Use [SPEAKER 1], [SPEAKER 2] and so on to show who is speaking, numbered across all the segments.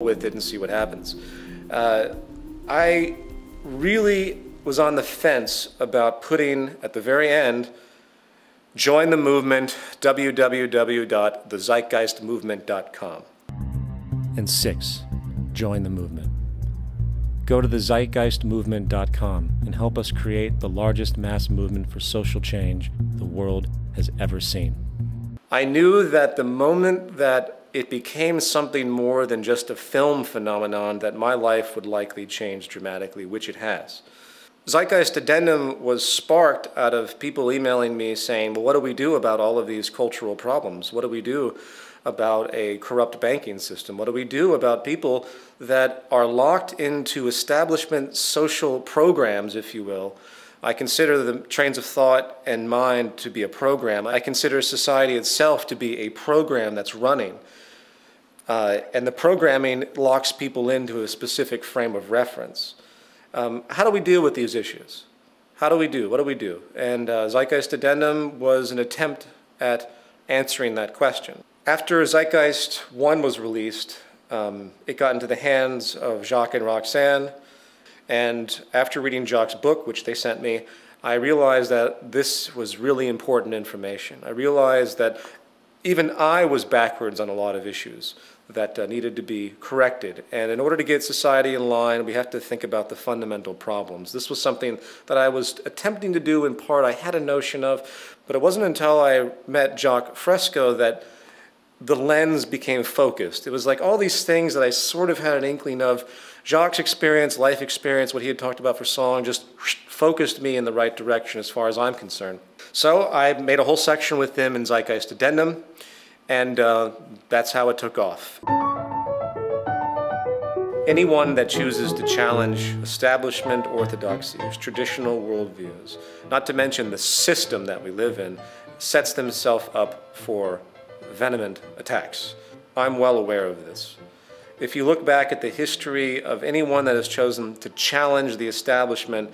[SPEAKER 1] with it and see what happens. I really was on the fence about putting at the very end, join the movement, www.thezeitgeistmovement.com. And 6, join the movement. Go to thezeitgeistmovement.com and help us create the largest mass movement for social change the world has ever seen. I knew that the moment that it became something more than just a film phenomenon, that my life would likely change dramatically, which it has. Zeitgeist Addendum was sparked out of people emailing me saying, well, what do we do about all of these cultural problems? What do we do about a corrupt banking system? What do we do about people that are locked into establishment social programs, if you will? I consider the trains of thought and mind to be a program. I consider society itself to be a program that's running. And the programming locks people into a specific frame of reference. How do we deal with these issues? How do we do? What do we do? And Zeitgeist Addendum was an attempt at answering that question. After Zeitgeist 1 was released, it got into the hands of Jacques and Roxanne. And after reading Jacques' book, which they sent me, I realized that this was really important information. I realized that even I was backwards on a lot of issues that needed to be corrected. And in order to get society in line, we have to think about the fundamental problems. This was something that I was attempting to do in part. I had a notion of, but it wasn't until I met Jacques Fresco that the lens became focused. It was like all these things that I sort of had an inkling of. Jacques' experience, life experience, what he had talked about for song, just focused me in the right direction as far as I'm concerned. So I made a whole section with him in Zeitgeist Addendum, and that's how it took off. Anyone that chooses to challenge establishment orthodoxies, traditional worldviews, not to mention the system that we live in, sets themselves up for venomous attacks. I'm well aware of this. If you look back at the history of anyone that has chosen to challenge the establishment,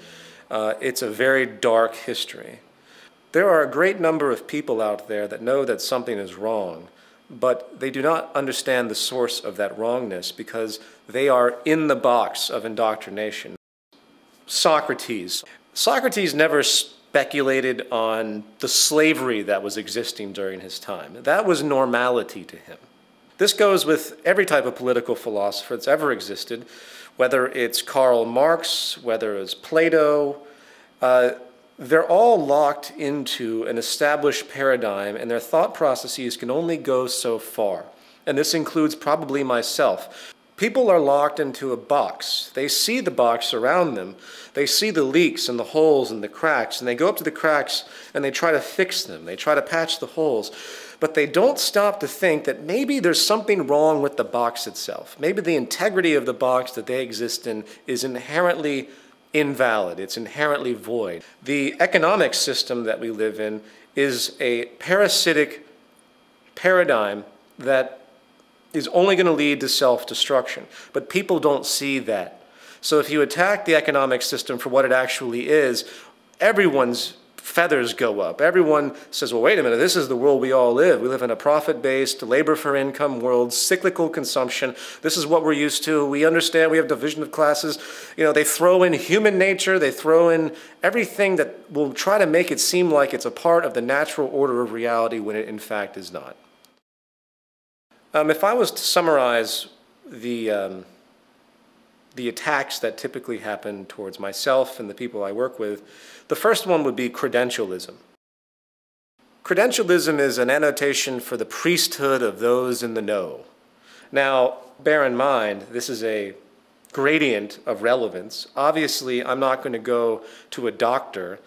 [SPEAKER 1] it's a very dark history. There are a great number of people out there that know that something is wrong, but they do not understand the source of that wrongness because they are in the box of indoctrination. Socrates. Socrates never speculated on the slavery that was existing during his time. That was normality to him. This goes with every type of political philosopher that's ever existed, whether it's Karl Marx, whether it's Plato. They're all locked into an established paradigm, and their thought processes can only go so far. And this includes probably myself. People are locked into a box. They see the box around them. They see the leaks and the holes and the cracks, and they go up to the cracks and they try to fix them. They try to patch the holes. But they don't stop to think that maybe there's something wrong with the box itself. Maybe the integrity of the box that they exist in is inherently invalid. It's inherently void. The economic system that we live in is a parasitic paradigm that is only going to lead to self-destruction. But people don't see that. So if you attack the economic system for what it actually is, everyone's feathers go up. Everyone says, well, wait a minute, this is the world we all live. We live in a profit-based, labor-for-income world, cyclical consumption. This is what we're used to. We understand we have division of classes. You know, they throw in human nature. They throw in everything that will try to make it seem like it's a part of the natural order of reality when it in fact is not. If I was to summarize the attacks that typically happen towards myself and the people I work with, the first one would be credentialism. Credentialism is an annotation for the priesthood of those in the know. Now, bear in mind, this is a gradient of relevance. Obviously, I'm not going to go to a doctor,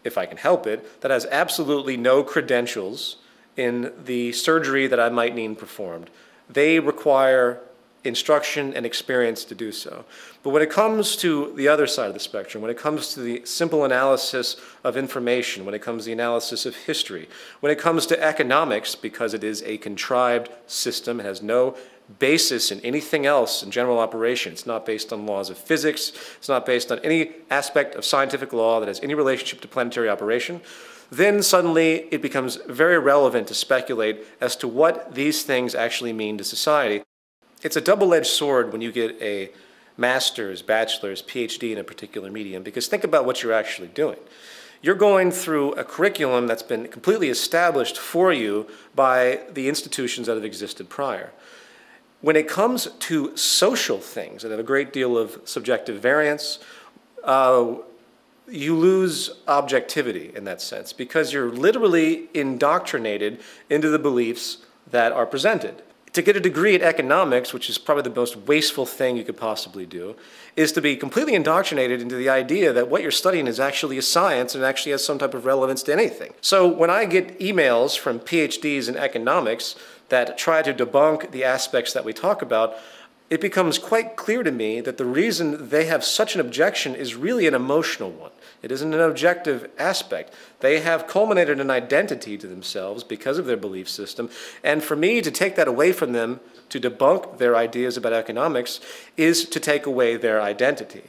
[SPEAKER 1] if I can help it, that has absolutely no credentials in the surgery that I might need performed. They require instruction and experience to do so. But when it comes to the other side of the spectrum, when it comes to the simple analysis of information, when it comes to the analysis of history, when it comes to economics, because it is a contrived system, it has no basis in anything else in general operation. It's not based on laws of physics. It's not based on any aspect of scientific law that has any relationship to planetary operation. Then suddenly it becomes very relevant to speculate as to what these things actually mean to society. It's a double-edged sword when you get a master's, bachelor's, PhD in a particular medium, because think about what you're actually doing. You're going through a curriculum that's been completely established for you by the institutions that have existed prior. When it comes to social things that have a great deal of subjective variance, you lose objectivity in that sense, because you're literally indoctrinated into the beliefs that are presented. To get a degree at economics, which is probably the most wasteful thing you could possibly do, is to be completely indoctrinated into the idea that what you're studying is actually a science and actually has some type of relevance to anything. So when I get emails from PhDs in economics that try to debunk the aspects that we talk about, it becomes quite clear to me that the reason they have such an objection is really an emotional one. It isn't an objective aspect. They have culminated an identity to themselves because of their belief system, and for me to take that away from them, to debunk their ideas about economics, is to take away their identity.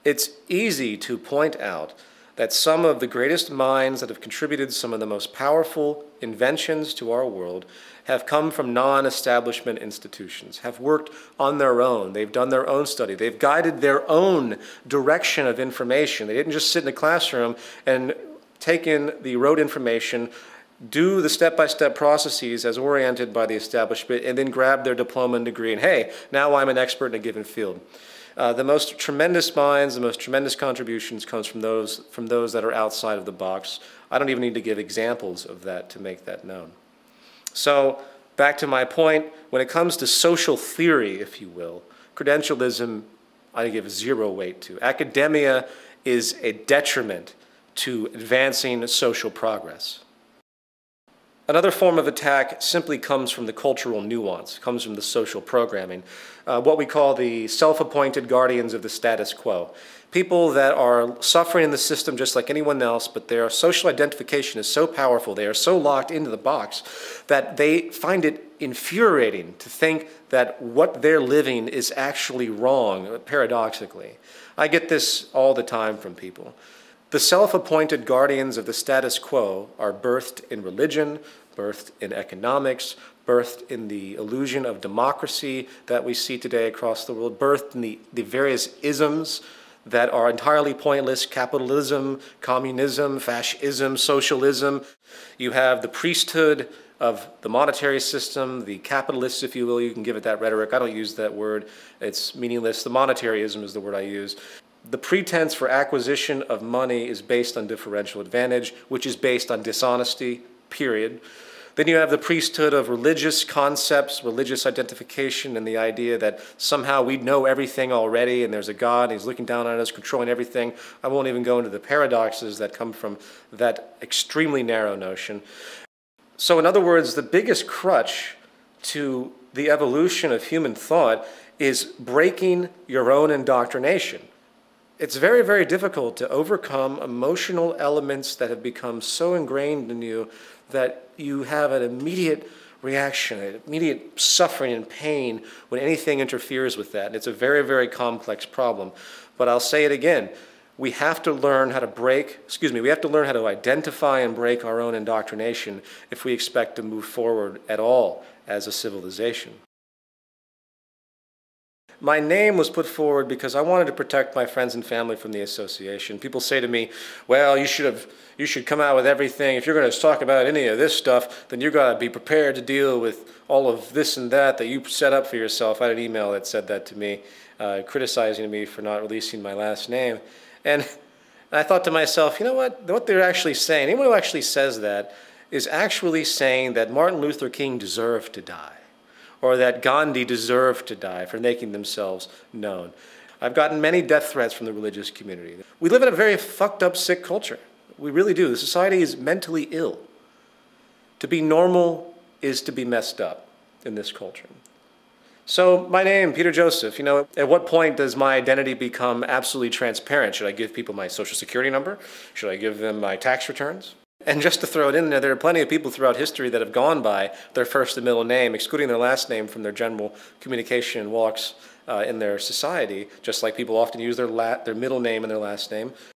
[SPEAKER 1] It's easy to point out that some of the greatest minds that have contributed some of the most powerful inventions to our world have come from non-establishment institutions, have worked on their own. They've done their own study. They've guided their own direction of information. They didn't just sit in a classroom and take in the rote information, do the step-by-step processes as oriented by the establishment, and then grab their diploma and degree, and hey, now I'm an expert in a given field. The most tremendous minds, the most tremendous contributions comes from those that are outside of the box. I don't even need to give examples of that to make that known. So, back to my point, when it comes to social theory, if you will, credentialism I give zero weight to. Academia is a detriment to advancing social progress. Another form of attack simply comes from the cultural nuance, comes from the social programming, what we call the self-appointed guardians of the status quo. People that are suffering in the system just like anyone else, but their social identification is so powerful, they are so locked into the box, that they find it infuriating to think that what they're living is actually wrong, paradoxically. I get this all the time from people. The self-appointed guardians of the status quo are birthed in religion, birthed in economics, birthed in the illusion of democracy that we see today across the world, birthed in the various isms that are entirely pointless: capitalism, communism, fascism, socialism. You have the priesthood of the monetary system, the capitalists, if you will. You can give it that rhetoric. I don't use that word. It's meaningless. The monetaryism is the word I use. The pretense for acquisition of money is based on differential advantage, which is based on dishonesty, period. Then you have the priesthood of religious concepts, religious identification, and the idea that somehow we know everything already and there's a God and he's looking down on us, controlling everything. I won't even go into the paradoxes that come from that extremely narrow notion. So in other words, the biggest crutch to the evolution of human thought is breaking your own indoctrination. It's very, very difficult to overcome emotional elements that have become so ingrained in you that you have an immediate reaction, an immediate suffering and pain when anything interferes with that. And it's a very, very complex problem. But I'll say it again. We have to learn how to we have to learn how to identify and break our own indoctrination if we expect to move forward at all as a civilization. My name was put forward because I wanted to protect my friends and family from the association. People say to me, well, you should come out with everything. If you're going to talk about any of this stuff, then you've got to be prepared to deal with all of this and that you set up for yourself. I had an email that said that to me, criticizing me for not releasing my last name. And I thought to myself, you know what they're actually saying, anyone who actually says that is actually saying that Martin Luther King deserved to die, or that Gandhi deserved to die for making themselves known. I've gotten many death threats from the religious community. We live in a very fucked up, sick culture. We really do. The society is mentally ill. To be normal is to be messed up in this culture. So my name, Peter Joseph, at what point does my identity become absolutely transparent? Should I give people my social security number? Should I give them my tax returns? And just to throw it in there are plenty of people throughout history that have gone by their first and middle name, excluding their last name from their general communication and walks in their society, just like people often use their middle name and their last name.